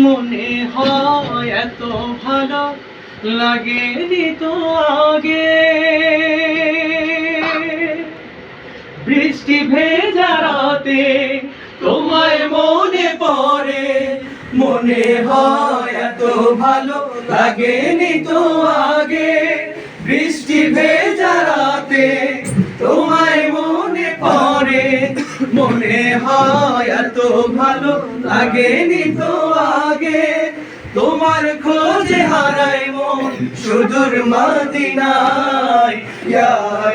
মনে হয় এত ভালো লাগেনি তো আগে। বৃষ্টি ভেজা রাতে তোমায় মনে পড়ে, মনে হয় এত ভালো লাগেনি তো আগে। বৃষ্টি ভেজা রাতে তোমায় মনে পড়ে, মনে হয় এত ভালো লাগেনি তো আগে। তোমার খোঁজে হারায় মন সুদূর মদিনায়। ইয়া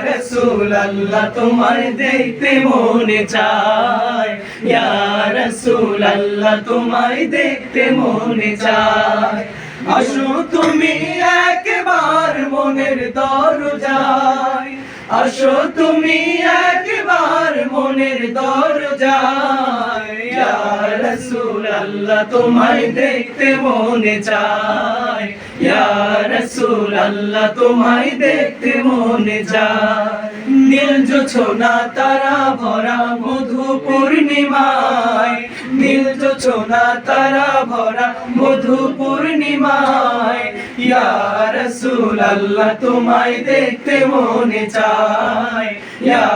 রাসূলুল্লাহ তোমায় দেখতে মনে চায়, ইয়া রাসূলুল্লাহ তোমায় দেখতে মনে চায়। আসো তুমি একবার মনের দরজায়, আসো তুমি একবার মনের দরজায়। ইয়া রাসূলুল্লাহ তোমায় দেখতে মনে চায়, ইয়া রাসূলুল্লাহ তোমায় দেখতে মনে চায়। নীল জোছনা তারা ভরা মধু পূর্ণিমায়, নীল জোছনা তারা ভরা মধু পূর্ণিমায়। ইয়া রাসূলুল্লাহ তোমায় দেখতে মনে চায়, ইয়া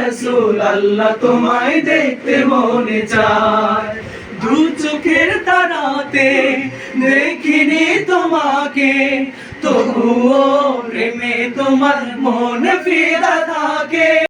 রাসূলুল্লাহ তোমায় দেখতে মনে চায়। দু চোখের তারাতে দেখিনি তোমাকে, তবুও প্রেমে তোমার মন ফিদা থাকে।